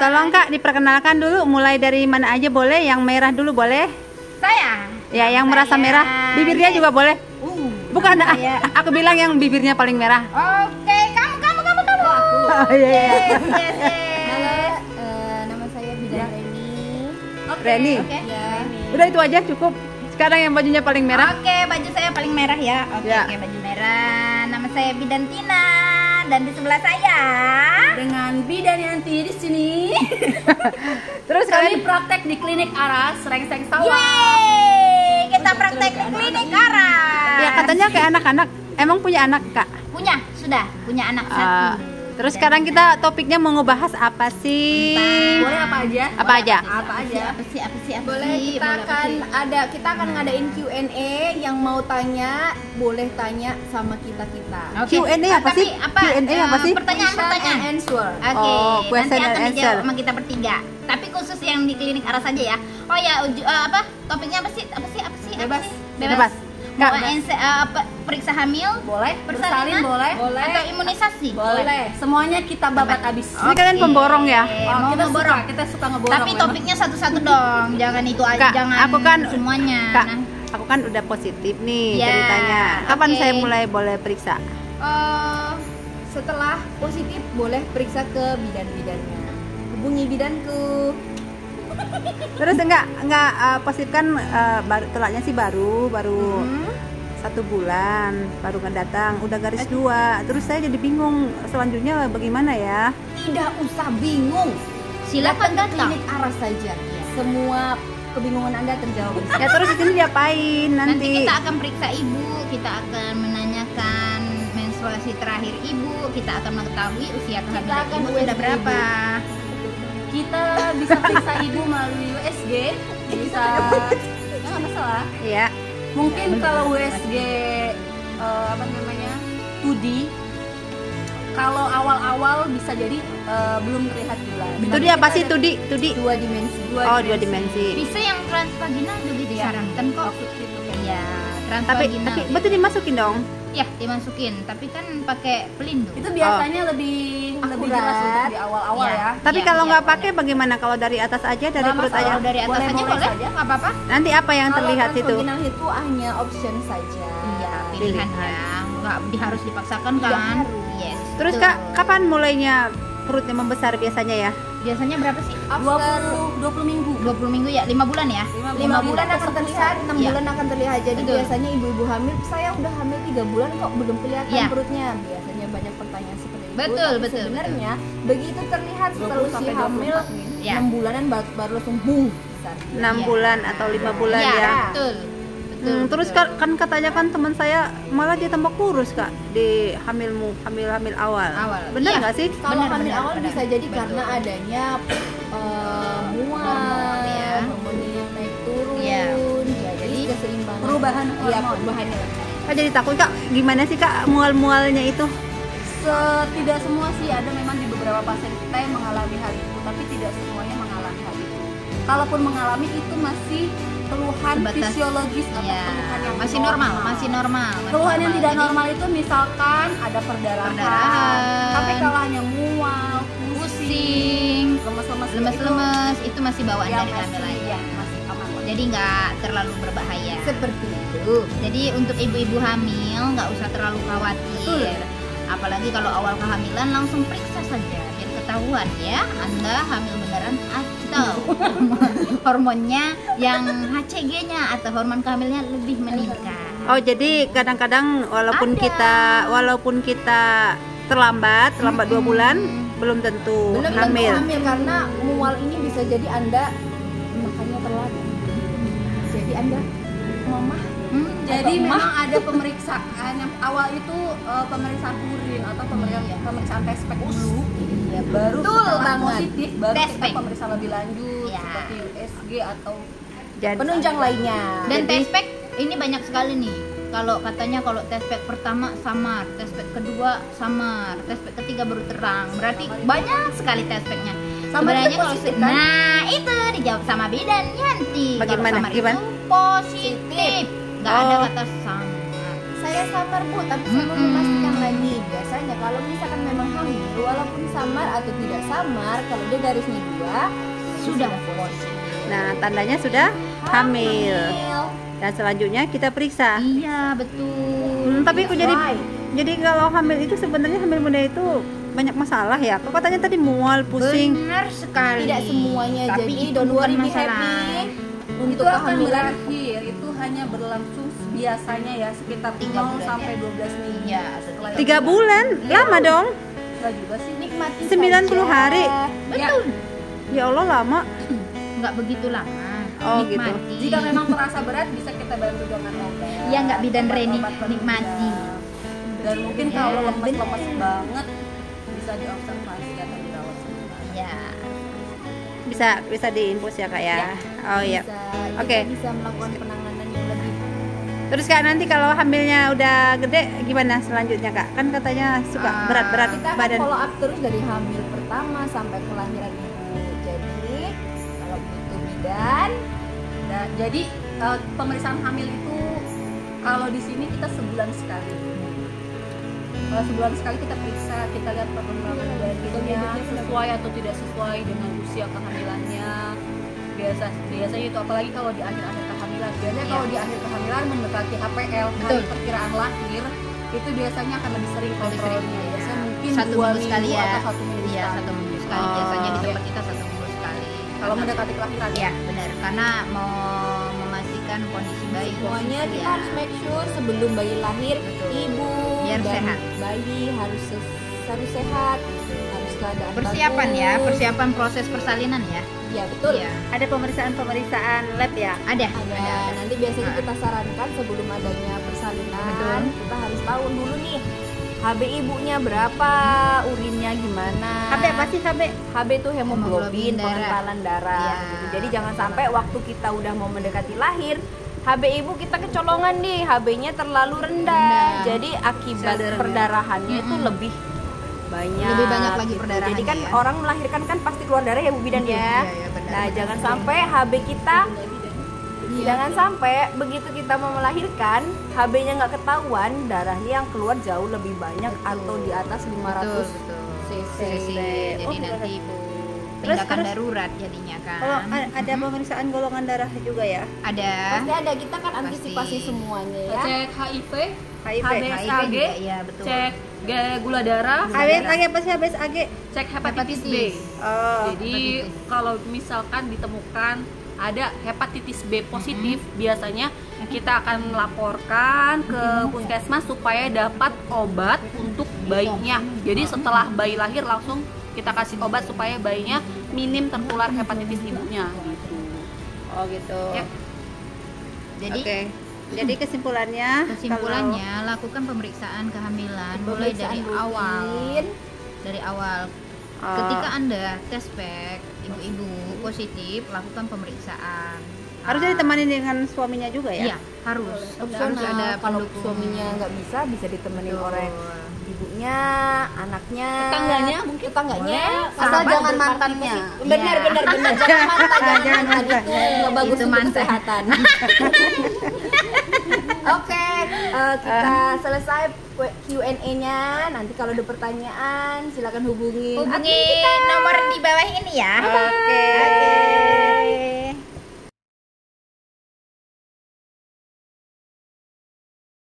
tolong Kak diperkenalkan dulu, mulai dari mana aja boleh, yang merah dulu boleh? Saya? Ya, yang merasa merah, bibirnya juga boleh? Bukan, aku bilang yang bibirnya paling merah. Oke, kamu. Oh, iya. Halo, nama saya Bidan Reni. Reni. Oke. Udah itu aja cukup. Sekarang yang bajunya paling merah. Oke, baju saya paling merah ya. Oke, Ya. oke, baju merah. Nama saya Bidan Tina dan di sebelah saya dengan Bidan Yanti di sini. Terus Kami kalian praktek di klinik Aras, Rengseng Sawah. Yeay, kita praktek di klinik Aras. ya katanya kayak anak-anak. Emang punya anak Kak? Sudah punya anak Ah, satu. terus sekarang kita topiknya mau ngebahas apa sih? Boleh apa aja? Apa aja? Apa aja? Apa sih? Boleh, kita akan ngadain Q&A. Yang mau tanya boleh tanya sama kita. Oke. Q&A apa Tapi sih? Q&A apa sih? Pertanyaan. Answer. Oke, Oh, question nanti and akan answer. dijawab sama kita bertiga. Tapi khusus yang di klinik Aras aja ya. Oh ya, topiknya apa sih? Bebas. Kak, Periksa hamil, Boleh. Bersalin persalinan, boleh. atau imunisasi? Boleh. Semuanya kita babat abis. ini kalian pemborong ya? Oh, Mau kita ngeborong. kita suka ngeborong. Tapi memang. topiknya satu-satu dong. Jangan itu aja, Kak, jangan aku kan semuanya. Kak, Nah, aku kan udah positif nih Ya, ceritanya. Kapan oke. saya mulai boleh periksa? Setelah positif boleh periksa ke bidan-bidannya. Hubungi bidanku. Terus enggak positif kan telatnya sih baru 1 bulan baru datang, udah garis 2. Terus saya jadi bingung selanjutnya bagaimana ya? Tidak usah bingung. silakan Datang ke datang. klinik Aras saja. Semua kebingungan Anda terjawab. Ya terus di sini diapain Nanti nanti? kita akan periksa ibu, kita akan menanyakan menstruasi terakhir ibu, kita akan mengetahui usia kehamilan akan ibu sudah USG berapa. Kita bisa periksa ibu melalui USG, bisa nggak masalah. Iya. Mungkin kalau USG apa namanya 2D, kalau awal-awal bisa jadi belum terlihat bulan. Itu dia apa sih tudi? 2 dimensi. Oh, 2 dimensi. Bisa yang transvaginal juga disarankan kok. Iya, Tapi transvaginal. betul dimasukin dong. Ya, dimasukin, tapi kan pakai pelindung. Itu biasanya lebih jelas untuk di awal-awal Iya. ya. Tapi Iya, kalau iya, nggak boleh. pakai bagaimana? Kalau dari atas aja, dari Nggak perut masalah, aja. Kalau dari atas Boleh, aja boleh boleh, saja. nggak apa-apa. Nanti apa yang terlihat itu? Transvaginal itu hanya option saja. Iya, pilihan ya. Nggak harus dipaksakan kan? Yes. Terus betul. Kak, kapan mulainya perutnya membesar biasanya ya? Biasanya berapa sih? 20 minggu. 20 minggu ya? 5 bulan ya? 5 bulan akan terlihat, 6 Iya. bulan akan terlihat. Jadi Betul. biasanya ibu-ibu hamil, saya udah hamil 3 bulan kok belum kelihatan Iya. perutnya. Biasanya banyak pertanyaan seperti itu. Betul, Tapi betul, sebenarnya begitu terlihat setelah usia hamil 24 ya. 6 bulanan baru langsung boom besar. 6 Iya. bulan atau 5 bulan Iya, ya? betul. Terus kan katanya kan teman saya malah dia tambah kurus Kak di hamil awal. Benar Iya. nggak sih? Kalau Benar, hamil benar, awal benar. bisa jadi Betul. karena adanya mual, Hormon, ya. hormonnya yang naik turun, Iya. jadi keseimbangan. Perubahan Iya, hormon. perubahannya. Kak jadi takut Kak, gimana sih Kak mual-mualnya itu? Tidak semua sih, ada memang di beberapa pasien kita yang mengalami hal itu, tapi tidak semuanya mengalami hal itu. Kalaupun mengalami itu masih keluhan Sebatas- fisiologis atau Iya, keluhan yang masih normal. Keluhan yang tidak Jadi, normal itu misalkan ada perdarahan, Perdarahan. tapi kalau hanya mual, pusing, lemes-lemes, itu masih bawaan ya dari masih, kehamilan. ya, masih aman. Jadi nggak terlalu berbahaya. Seperti itu. Jadi untuk ibu-ibu hamil nggak usah terlalu khawatir. Apalagi kalau awal kehamilan langsung periksa saja biar ketahuan ya Anda hamil beneran atau hormonnya yang HCG-nya atau hormon kehamilannya lebih meningkat. Oh jadi kadang-kadang walaupun kita terlambat 2 bulan belum tentu Belum tentu hamil. hamil karena mual ini bisa jadi Anda makannya terlambat. Jadi Anda mama Jadi memang ada pemeriksaan yang awal itu pemeriksaan urin atau pemeriksaan tespek dulu. ya Baru betul setelah banget. positif baru Tespek. kita pemeriksaan lebih lanjut Ya. seperti USG atau Jadi Penunjang lainnya. Dan Jadi- tespek ini banyak sekali nih. Kalau katanya kalau tespek pertama samar, tespek kedua samar, tespek ketiga baru terang. Berarti banyak sekali tespeknya. Samar Sebenarnya itu kalau positif, kan? nah itu dijawab sama Bidan Yanti. Kalau Bagaimana? samar Gimana? itu positif. Nggak ada Oh. kata samar. Saya samar Bu, tapi saya mau memastikan lagi. Biasanya kalau misalkan memang hamil luar walaupun samar atau tidak samar, kalau dia garisnya 2 Sudah positif. Nah, tandanya sudah hamil. Dan selanjutnya kita periksa. Iya, betul. Tapi aku jadi kalau hamil itu sebenarnya hamil muda itu banyak masalah ya. Kok katanya tadi mual, pusing. Benar sekali. Tidak semuanya, tapi jadi itu don't bukan worry, be masalah. happy. Untuk Untuk akan kehamilan berakhir itu hanya berlangsung biasanya ya sekitar 3 0 bulan sampai ya. 12 minggu. Iya, setelah 3 bulan, lama dong. Enggak juga sih. nikmati 90 saja. hari. Betul. Ya Allah lama. Nggak begitu lama. Oh, Nikmati. Jika memang terasa berat bisa kita bantu dengan obat. Iya, nggak bidan Reni, Obat penunjang. nikmati. Dan mungkin Ya, kalau lemes-lemes banget bisa diobservasi atau dirawat sebentar. Iya. Bisa diinfus ya Kak ya. Oh iya. Bisa, Oke. kita bisa melakukan penanganan yang lebih. Terus Kak nanti kalau hamilnya udah gede gimana selanjutnya Kak? Kan katanya suka berat-berat Kita akan badan. follow up terus dari hamil pertama sampai kelahiran ibu. Jadi kalau butuh bidan, Nah, jadi pemeriksaan hamil itu kalau di sini kita sebulan sekali. Kalau sebulan sekali kita periksa, kita lihat perkembangan badannya sesuai atau tidak sesuai dengan usia kehamilannya. Biasanya itu apalagi kalau di akhir-akhir kehamilan. Biasanya kalau di akhir kehamilan mendekati HPL, hari Betul. perkiraan lahir, itu biasanya akan lebih sering Lebih sering, kontrolnya. ya. Biasanya mungkin 1 2 minggu sekali minggu ya. atau 1 minggu Iya, sekali. 1 minggu sekali. Oh. Biasanya di Iya. tempat kita 1 minggu sekali. Kalau mendekati kelahiran Ya, benar. Karena mau memastikan kondisi bayi semuanya posisi kita ya. harus make sure sebelum bayi lahir, Betul. ibu Biar dan sehat. bayi harus sehat, harus keadaan Persiapan ya, bagus. persiapan proses persalinan ya. Ya betul. Iya. Ada pemeriksaan lab ya? Ada. Ada. Nanti biasanya Ah. kita sarankan sebelum adanya persalinan, Betul. kita harus tahu dulu nih HB ibunya berapa, urinnya gimana. HB apa sih HB? HB itu hemoglobin, Hemoglobin darah. pengentalan darah. Iya. Gitu. Jadi jangan sampai waktu kita udah mau mendekati lahir, HB ibu kita kecolongan nih, HB-nya terlalu rendah. Rendah. Jadi akibat Sel darahnya. perdarahannya itu lebih banyak. Lebih banyak lagi gitu. perdarahannya Jadi kan ya. orang melahirkan kan pasti keluar darah ya Bu Bidan ya. Iya, iya, benar. Nah, jangan sampai HB kita jangan sampai begitu kita mau melahirkan, HB-nya nggak ketahuan, darahnya yang keluar jauh lebih banyak atau di atas 500 cc. Jadi Oh, nanti ibu Terus, tindakan terus? darurat jadinya kan. Kalau ada pemeriksaan golongan darah juga ya? Ada Pasti ada, kita kan antisipasi Pasti. semuanya ya. cek HIV, HIV. HBsAg, juga, iya betul. cek gula darah, HBsAg apa sih HBsAg? cek hepatitis B. Hepatitis. Oh. Jadi kalau misalkan ditemukan ada hepatitis B positif, biasanya kita akan melaporkan ke puskesmas supaya dapat obat untuk bayinya. Jadi setelah bayi lahir langsung kita kasih obat supaya bayinya minim tertular hepatitis ibunya gitu. Oh gitu. Ya. Jadi Oke. Jadi kesimpulannya lakukan pemeriksaan kehamilan mulai Pemeriksaan dari awal. rutin. Dari awal. kalau, Ketika Anda tes pack ibu-ibu positif, lakukan pemeriksaan. harusnya ditemani dengan suaminya juga ya? Iya, harus. Opsional. Harus ada Kalau pendukung. suaminya nggak bisa ditemenin Betul. oleh ibunya, anaknya, Tetangganya mungkin tetangganya, boleh. asal Sahabat jangan berpartisipasi. mantannya. Benar, Iya. benar, benar. Jangan mantan, Jangan jangan mantan mantan. itu nggak bagus Itu untuk mantan. kesehatan. Oke, kita selesai Q&A-nya. Nanti kalau ada pertanyaan silakan hubungin admin Hubungi kita. nomor di bawah ini ya. Oke.